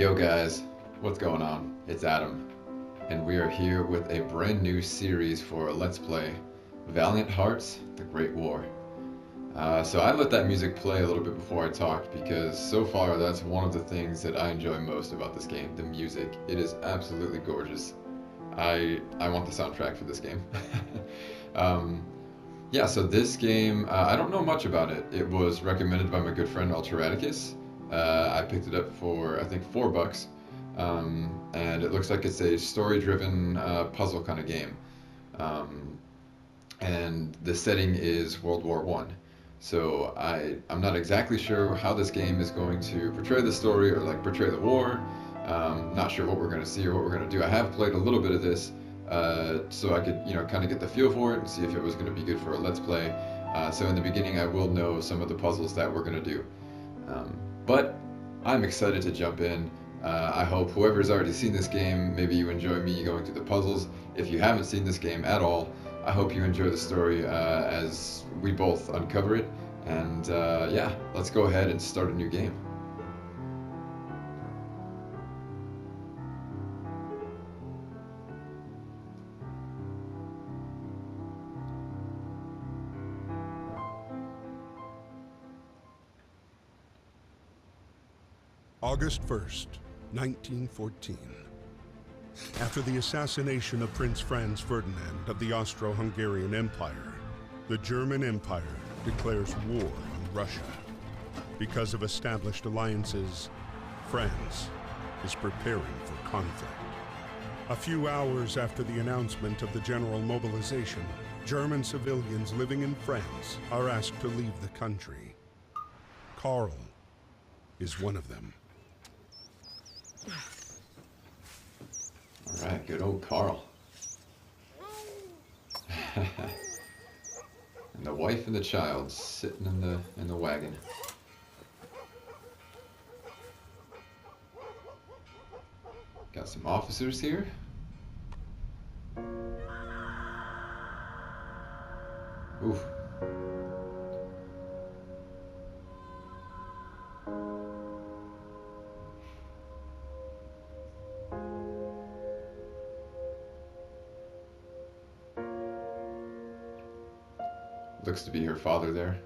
Yo guys, what's going on? It's Adam, and we are here with a brand new series for Let's Play Valiant Hearts, The Great War. So I let that music play a little bit before I talked because so far that's one of the things that I enjoy most about this game, the music. It is absolutely gorgeous. I want the soundtrack for this game. Yeah, so this game, I don't know much about it. It was recommended by my good friend Ultraticus. I picked it up for, I think, $4. And it looks like it's a story-driven puzzle kind of game. And the setting is World War One. So I'm not exactly sure how this game is going to portray the story or like portray the war. Not sure what we're going to see or what we're going to do. I have played a little bit of this, so I could, kind of get the feel for it and see if it was going to be good for a Let's Play. So in the beginning, I will know some of the puzzles that we're going to do. But I'm excited to jump in. I hope whoever's already seen this game, maybe you enjoy me going through the puzzles. If you haven't seen this game at all, I hope you enjoy the story as we both uncover it. And yeah, let's go ahead and start a new game. August 1st, 1914. After the assassination of Prince Franz Ferdinand of the Austro-Hungarian Empire, the German Empire declares war on Russia. Because of established alliances, France is preparing for conflict. A few hours after the announcement of the general mobilization, German civilians living in France are asked to leave the country. Karl is one of them. All right, good old Karl. And the wife and the child sitting in the wagon. Got some officers here. Oof. Looks to be her father there.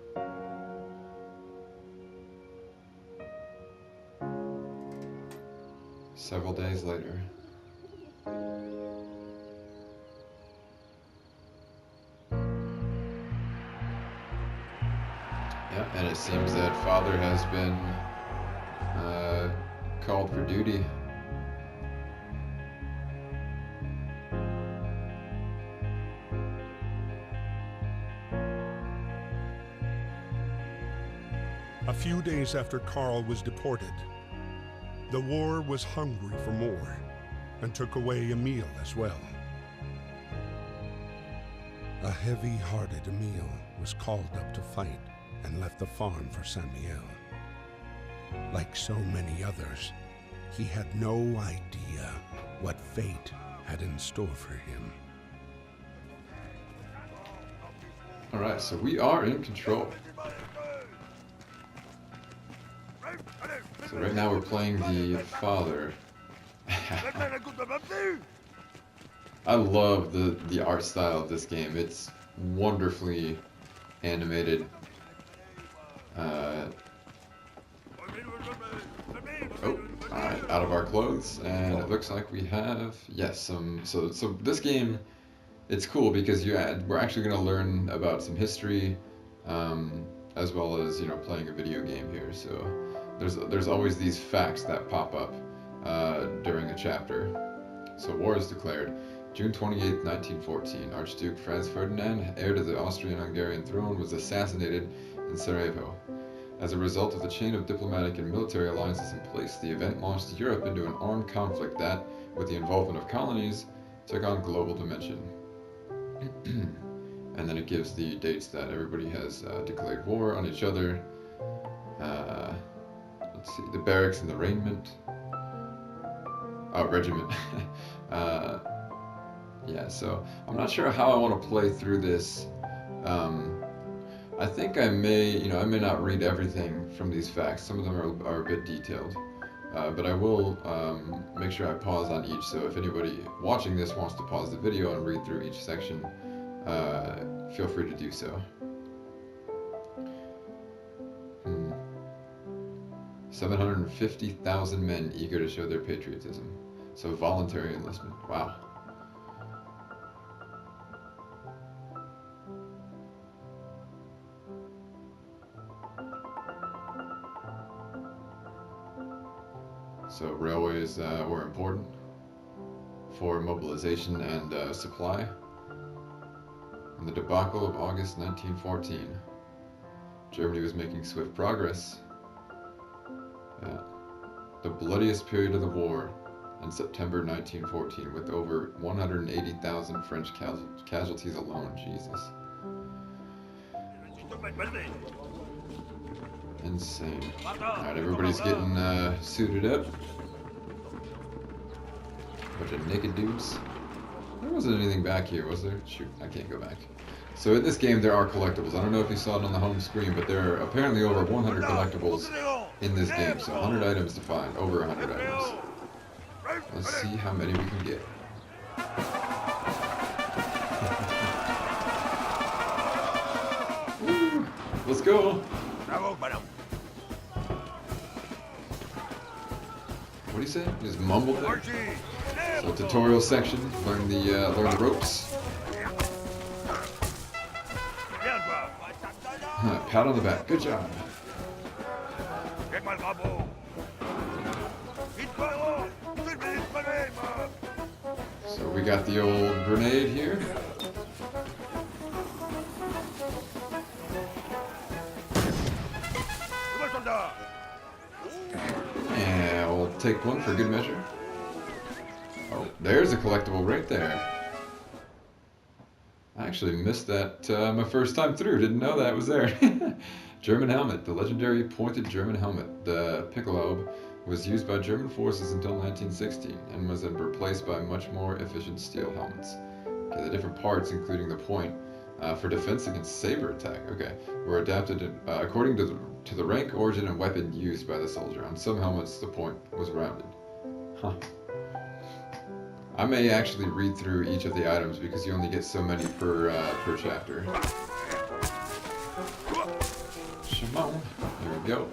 Several days later. Yeah, and it seems that father has been called for duty. A few days after Karl was deported, the war was hungry for more and took away Emil as well. A heavy-hearted Emil was called up to fight and left the farm for Samuel. Like so many others, he had no idea what fate had in store for him. All right, so we are in control. So right now we're playing the father. I love the art style of this game. It's wonderfully animated. Oh, alright, out of our clothes, and it looks like we have, yes, so this game, it's cool because we're actually going to learn about some history, as well as, playing a video game here, so there's always these facts that pop up during a chapter. So war is declared. June 28, 1914, Archduke Franz Ferdinand, heir to the Austrian-Hungarian throne, was assassinated in Sarajevo. As a result of the chain of diplomatic and military alliances in place, the event launched Europe into an armed conflict that, with the involvement of colonies, took on global dimension. And then it gives the dates that everybody has declared war on each other. Let's see, the barracks and the regiment. Yeah, so I'm not sure how I want to play through this. I think I may not read everything from these facts. Some of them are a bit detailed. but I will make sure I pause on each. So if anybody watching this wants to pause the video and read through each section, feel free to do so. 750,000 men eager to show their patriotism. So voluntary enlistment. Wow. So railways were important for mobilization and supply. In the debacle of August 1914, Germany was making swift progress. The bloodiest period of the war in September 1914, with over 180,000 French casualties alone. Jesus. Insane. Alright, everybody's getting suited up. Bunch of naked dudes. There wasn't anything back here, was there? Shoot, I can't go back. So in this game there are collectibles. I don't know if you saw it on the home screen, but there are apparently over 100 collectibles in this game. So 100 items to find, over 100 items. Let's see how many we can get. Woo, let's go. What do you say? You just mumbled there? So tutorial section, learn the ropes. Pat on the back. Good job. So we got the old grenade here. And we'll take one for good measure. Oh, there's a collectible right there. I actually missed that my first time through. Didn't know that was there. German helmet. The legendary pointed German helmet. The Piccolo was used by German forces until 1916 and was then replaced by much more efficient steel helmets. Okay, the different parts, including the point, for defense against saber attack, were adapted according to the rank, origin, and weapon used by the soldier. On some helmets, the point was rounded. Huh. I may actually read through each of the items because you only get so many per chapter. Shimon. There we go.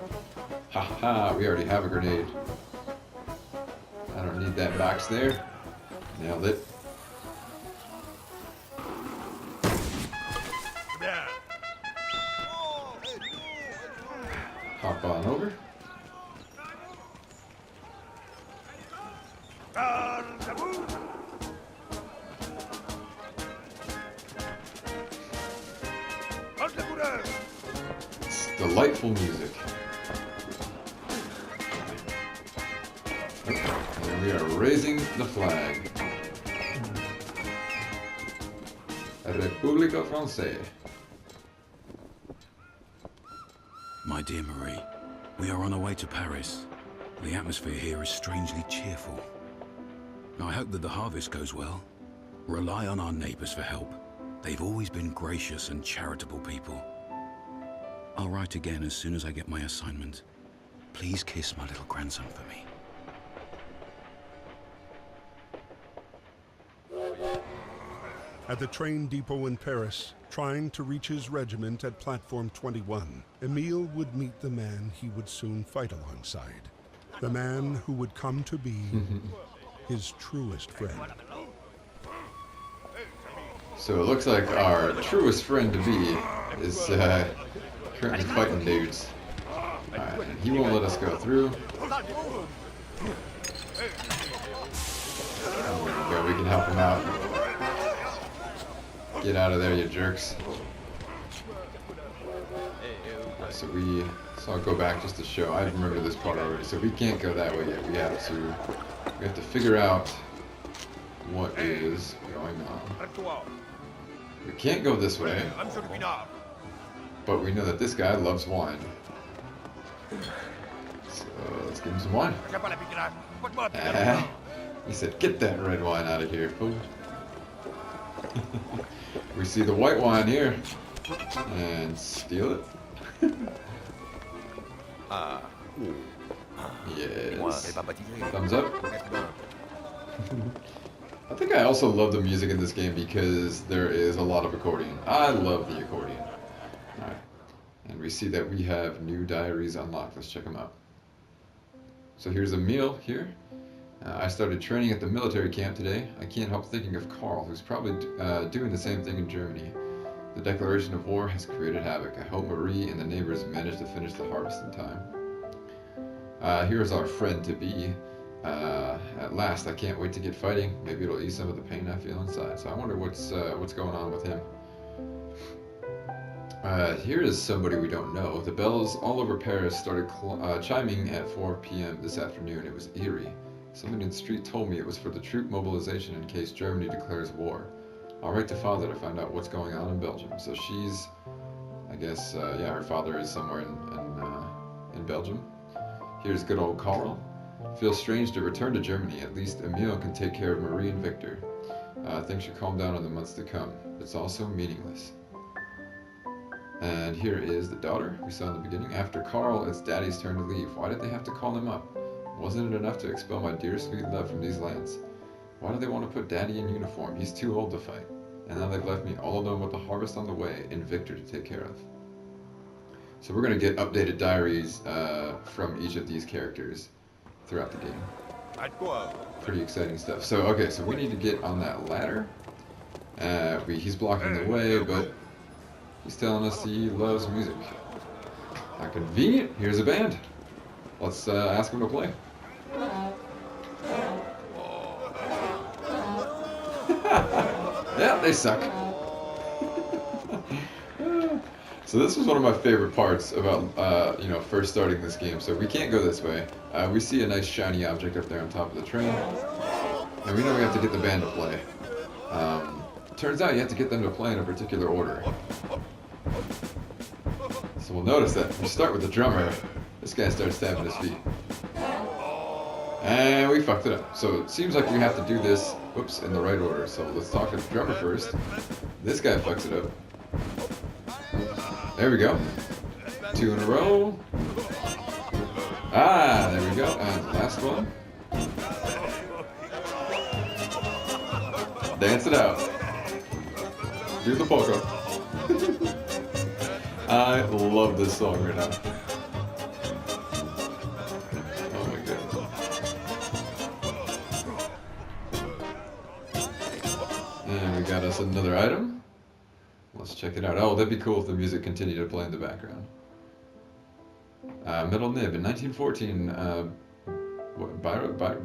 Ha ha, we already have a grenade. I don't need that box there. Nailed it. Hop on over. It's delightful music. And we are raising the flag. República Française. My dear Marie, we are on our way to Paris. The atmosphere here is strangely cheerful. I hope that the harvest goes well. Rely on our neighbors for help. They've always been gracious and charitable people. I'll write again as soon as I get my assignment. Please kiss my little grandson for me. At the train depot in Paris, trying to reach his regiment at Platform 21, Emile would meet the man he would soon fight alongside. The man who would come to be his truest friend. So it looks like our truest friend to be is currently fighting dudes. Alright, and he won't let us go through. There we go, we can help him out. Get out of there, you jerks. Alright, so I'll go back just to show. I remember this part already. So we can't go that way yet. We have to figure out what is going on. We can't go this way. But we know that this guy loves wine. So let's give him some wine. He said, get that red wine out of here, fool. We see the white wine here. And steal it. Yes. Thumbs up. I think I also love the music in this game because there is a lot of accordion. I love the accordion. Alright. And we see that we have new diaries unlocked. Let's check them out. So here's a meal here. I started training at the military camp today. I can't help thinking of Carl, who's probably doing the same thing in Germany. The declaration of war has created havoc. I hope Marie and the neighbors manage to finish the harvest in time. Here's our friend-to-be. At last, I can't wait to get fighting. Maybe it'll ease some of the pain I feel inside. So I wonder what's going on with him. Here is somebody we don't know. The bells all over Paris started chiming at 4 p.m. this afternoon. It was eerie. Somebody in the street told me it was for the troop mobilization in case Germany declares war. I'll write to Father to find out what's going on in Belgium. So she's, I guess, yeah, her father is somewhere in Belgium. Here's good old Carl. Feels strange to return to Germany. At least Emile can take care of Marie and Victor. Things should calm down in the months to come. It's also meaningless. And here is the daughter we saw in the beginning. After Carl, it's Daddy's turn to leave. Why did they have to call him up? Wasn't it enough to expel my dear sweet love from these lands? Why do they want to put Daddy in uniform? He's too old to fight. And now they've left me all alone with the harvest on the way and Victor to take care of. So we're going to get updated diaries from each of these characters throughout the game. Pretty exciting stuff. So, okay, so we need to get on that ladder. He's blocking the way, but he's telling us he loves music. How convenient. Here's a band. Let's ask him to play. Yeah, they suck. So this was one of my favorite parts about, first starting this game. So we can't go this way. We see a nice shiny object up there on top of the train. And we know we have to get the band to play. Turns out you have to get them to play in a particular order. So we'll notice that we start with the drummer. This guy starts tapping his feet. And we fucked it up. So it seems like we have to do this, in the right order. So let's talk to the drummer first. This guy fucks it up. There we go. 2 in a row. Ah, there we go. And the last one. Dance it out. Do the polka. I love this song right now. Oh my god. And we got us another item. Let's check it out. Oh, that'd be cool if the music continued to play in the background. Metal nib. In 1914,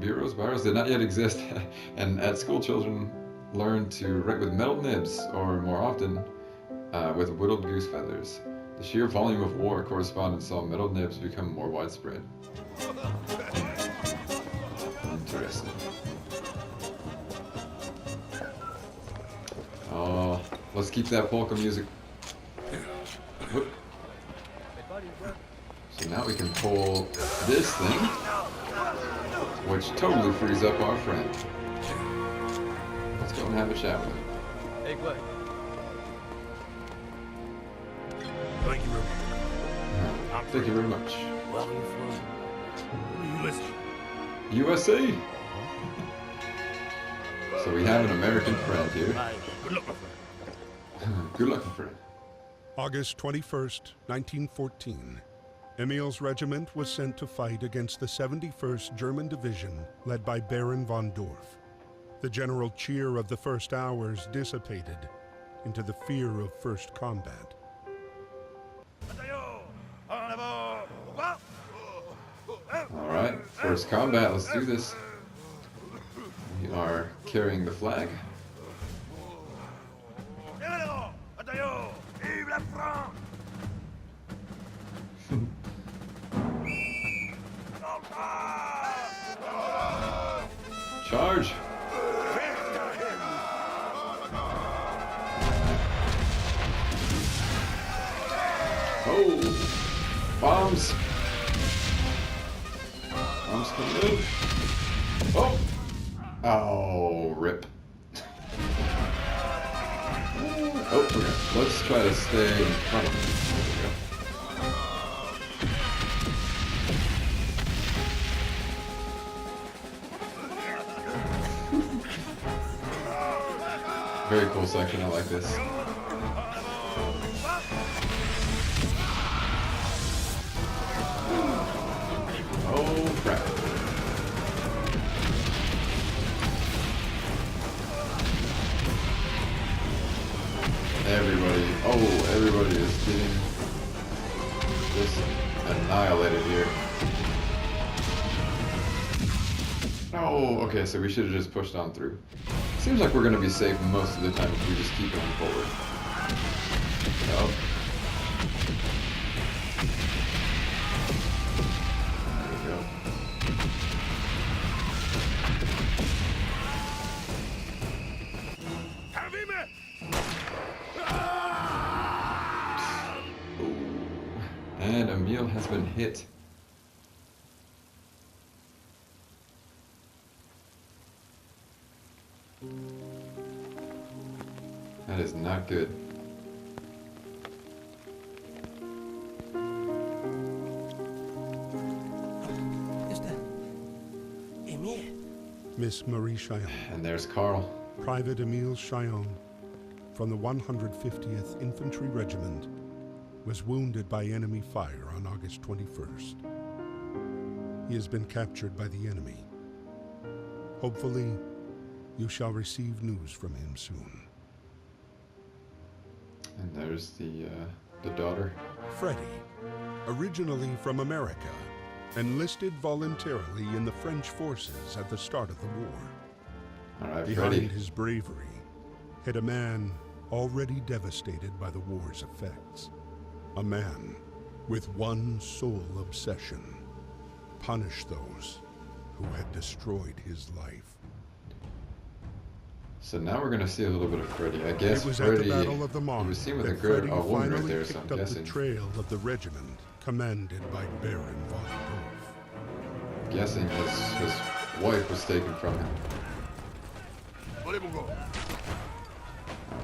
bureaus did not yet exist, and at school children learned to write with metal nibs, or more often, with whittled goose feathers. The sheer volume of war correspondence saw metal nibs become more widespread. Interesting. Oh, let's keep that polka music. Whoop. So now we can pull this thing, which totally frees up our friend. Let's go and have a chat with him. Hey, Clay. Thank you very much. Thank you very much. Where are you from? USA! So we have an American friend here. Good luck, my friend. Good luck, my friend. August 21st, 1914. Emile's regiment was sent to fight against the 71st German Division, led by Baron von Dorf. The general cheer of the first hours dissipated into the fear of first combat. Alright, first combat, let's do this. We are carrying the flag. Charge! Oh! Bombs! Bombs coming in. Oh! Oh, rip. Oh, okay. Let's try to stay in front of him. There we go. Very cool section. I like this. Oh crap. Everybody is getting just annihilated here. Oh, okay, so we should have just pushed on through. Seems like we're going to be safe most of the time if we just keep going forward. Nope. There we go. And Emil has been hit. That is not good. Miss Marie Chillon. And there's Carl. Private Emile Chillon, from the 150th Infantry Regiment, was wounded by enemy fire on August 21st. He has been captured by the enemy. Hopefully, you shall receive news from him soon. And there's the daughter. Freddie, originally from America, enlisted voluntarily in the French forces at the start of the war. All right, Behind Freddie. his bravery hid a man already devastated by the war's effects. A man with one sole obsession: punish those who had destroyed his life. So now we're gonna see a little bit of Freddie. I guess It was Freddie. at the Battle of the He Marne was seen with a that girl, Freddie a woman right finally there, so I'm picked up guessing. the trail of the regiment commanded by Baron von Dorf. Guessing his wife was taken from him.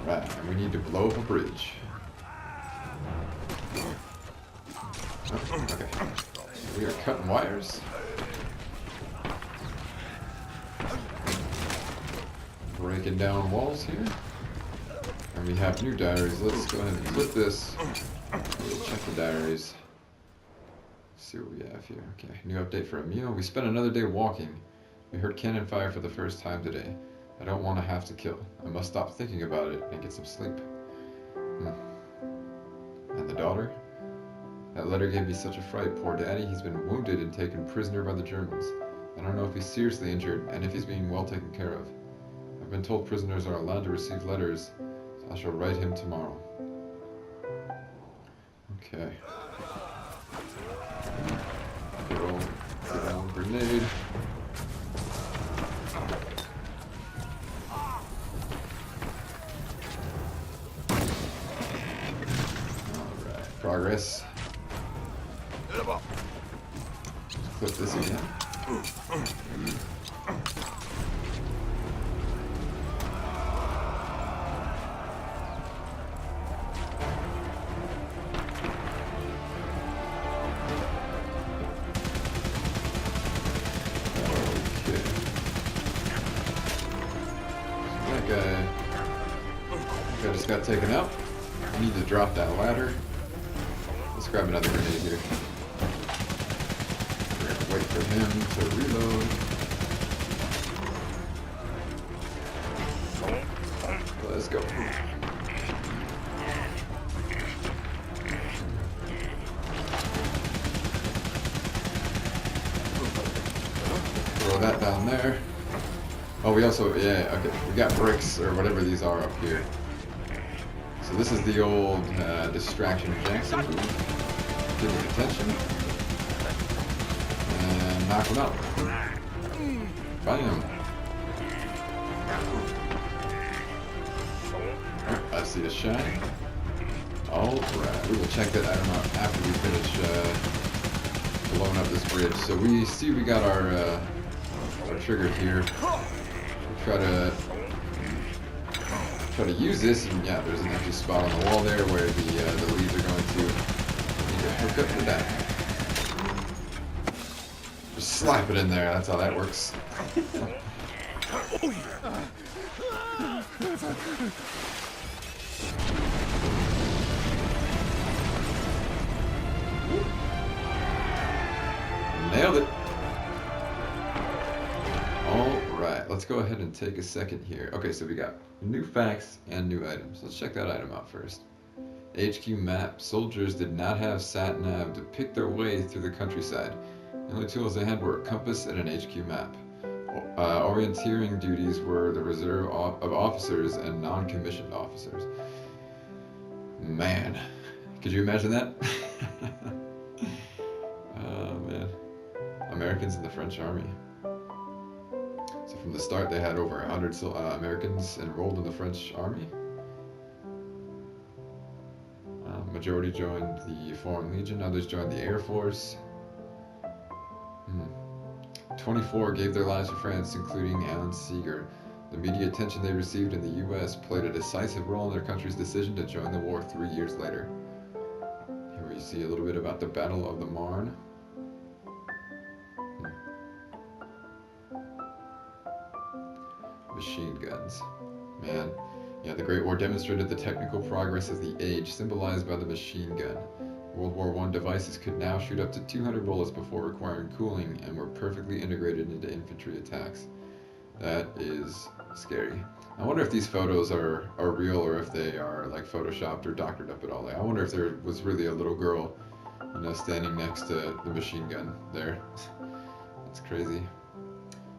Alright, and we need to blow up a bridge. Oh, okay. We are cutting wires. Breaking down walls here. And we have new diaries. Let's go ahead and clip this. We'll check the diaries. See what we have here. Okay, new update for Emil. We spent another day walking. We heard cannon fire for the first time today. I don't want to have to kill. I must stop thinking about it and get some sleep. And the daughter? That letter gave me such a fright. Poor daddy, he's been wounded and taken prisoner by the Germans. I don't know if he's seriously injured and if he's being well taken care of. I've been told prisoners are allowed to receive letters, so I shall write him tomorrow. Okay. Good old grenade. Alright, progress. Clip this again. Guy just got taken out. We need to drop that ladder. Let's grab another grenade here. We're gonna wait for him to reload. Let's go. Throw that down there. Oh, we also, yeah, okay, we got bricks, or whatever these are up here. So this is the old Distraction Jackson move. Get his attention. And knock him out. Bam. Alright, I see a shine. Alright, we will check that item out after we finish blowing up this bridge. So we see we got our trigger here. Try to use this, and yeah, there's an empty spot on the wall there where the leads are going to need to hook up to that. Just slap it in there. That's how that works. Nailed it. Alright, let's go ahead and take a second here. Okay, so we got new facts and new items. Let's check that item out first. HQ map. Soldiers did not have sat-nav to pick their way through the countryside. The only tools they had were a compass and an HQ map. Orienteering duties were the reserve of officers and non-commissioned officers. Man, could you imagine that? Oh man. Americans in the French army. So from the start they had over 100 Americans enrolled in the French army. Majority joined the Foreign Legion, others joined the Air Force. 24 gave their lives for France, including Alan Seeger. The media attention they received in the U.S. played a decisive role in their country's decision to join the war 3 years later. Here we see a little bit about the Battle of the Marne. Machine guns. Man. Yeah, the Great War demonstrated the technical progress of the age, symbolized by the machine gun. World War I devices could now shoot up to 200 bullets before requiring cooling and were perfectly integrated into infantry attacks. That is scary. I wonder if these photos are real or if they are like photoshopped or doctored up at all. Like, I wonder if there was really a little girl, you know, standing next to the machine gun there. That's crazy.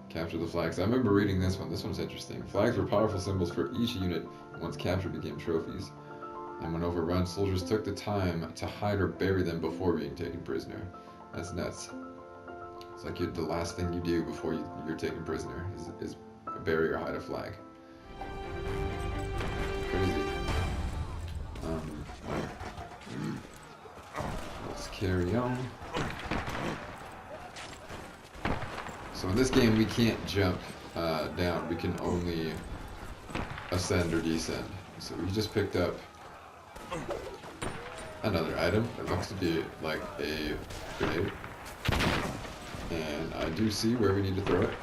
Capture the flags. I remember reading this one. This one's interesting. Flags were powerful symbols for each unit, and once captured became trophies. And when overrun, soldiers took the time to hide or bury them before being taken prisoner. That's nuts. It's like the last thing you do before you're taken prisoner is bury or hide a flag. Crazy. Let's carry on. So in this game, we can't jump down. We can only ascend or descend. So we just picked up another item. It looks to be like a grenade. And I do see where we need to throw it.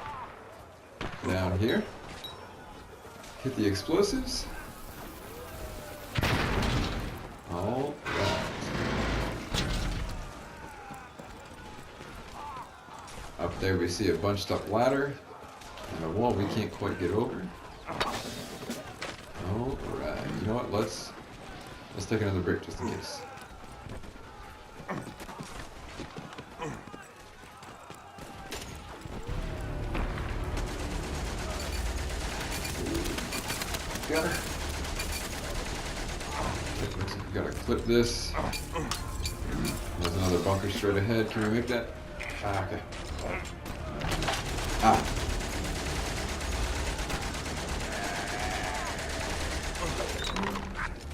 Down here. Hit the explosives. All right. Up there we see a bunched up ladder and a wall we can't quite get over. Alright, you know what, let's take another break just in case. Got her. Gotta clip this. There's another bunker straight ahead. Can we make that? Ah, okay. Ah.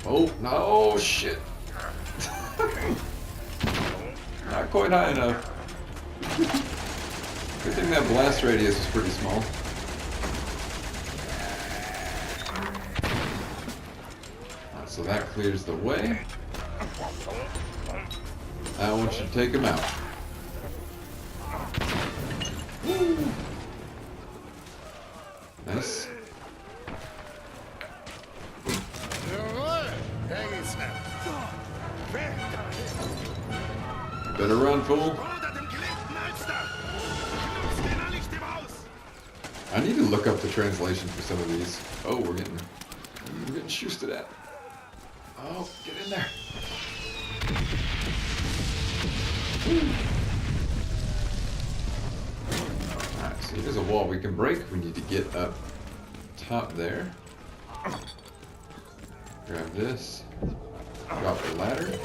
Oh, no, shit. Not quite high enough. Good thing that blast radius is pretty small. So that clears the way. I want you to take him out. Woo. Nice. Better run, fool. I need to look up the translation for some of these. Oh, we're getting shoosted at. Oh, get in there. Alright, so here's a wall we can break. We need to get up top there. Grab this. Drop the ladder.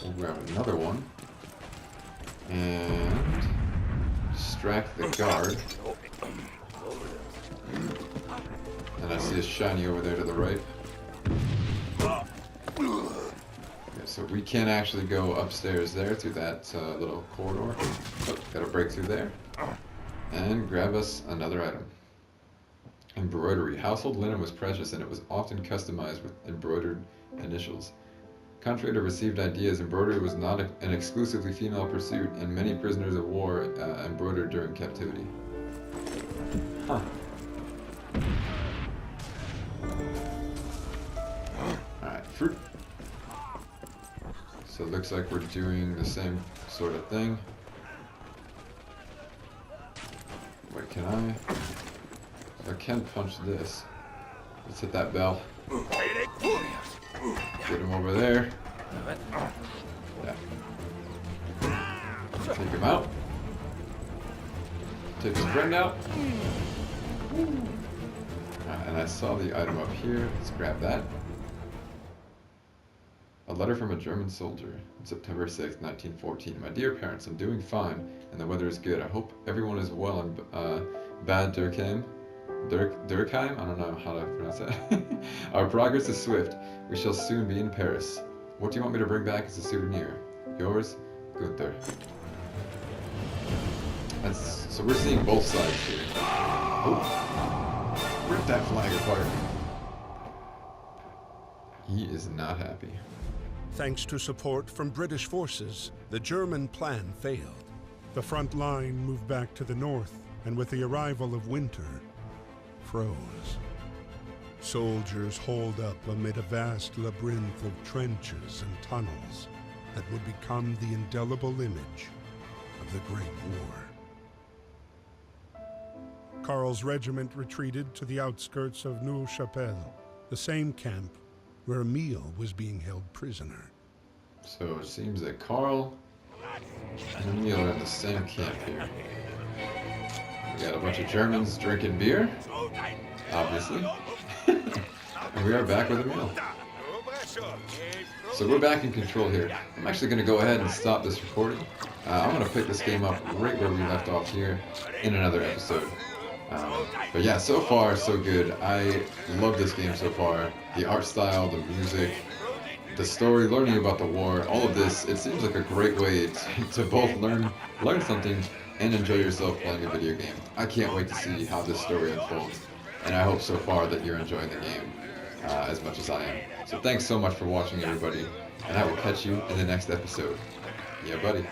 We'll grab another one. And distract the guard. And I see a shiny over there to the right. Okay, so we can actually go upstairs there through that little corridor. Oh, gotta break through there. And grab us another item. Embroidery. Household linen was precious and it was often customized with embroidered initials. Contrary to received ideas, embroidery was not an exclusively female pursuit, and many prisoners of war embroidered during captivity. Huh. fruit. So it looks like we're doing the same sort of thing. Wait, can I? So I can punch this. Let's hit that bell. Get him over there. Yeah. Take him out. Take his friend out. And I saw the item up here. Let's grab that. A letter from a German soldier on September 6th, 1914. My dear parents, I'm doing fine, and the weather is good. I hope everyone is well in Bad Dürkheim. Dürkheim? I don't know how to pronounce that. Our progress is swift. We shall soon be in Paris. What do you want me to bring back as a souvenir? Yours, Gunther. So we're seeing both sides here. Oh. Rip that flag apart. He is not happy. Thanks to support from British forces, the German plan failed. The front line moved back to the north, and with the arrival of winter, froze. Soldiers holed up amid a vast labyrinth of trenches and tunnels that would become the indelible image of the Great War. Karl's regiment retreated to the outskirts of Neuve-Chapelle, the same camp where Emil was being held prisoner. So it seems that Karl and Emil are in the same camp here. We got a bunch of Germans drinking beer, obviously. And we are back with Emil. So we're back in control here. I'm actually going to go ahead and stop this recording. I'm going to pick this game up right where we left off here in another episode. But yeah, so far so good. I love this game so far. The art style, the music, the story, learning about the war, all of this. It seems like a great way to both learn something and enjoy yourself playing a video game. I can't wait to see how this story unfolds. And I hope so far that you're enjoying the game as much as I am. So thanks so much for watching, everybody. And I will catch you in the next episode. Yeah, buddy.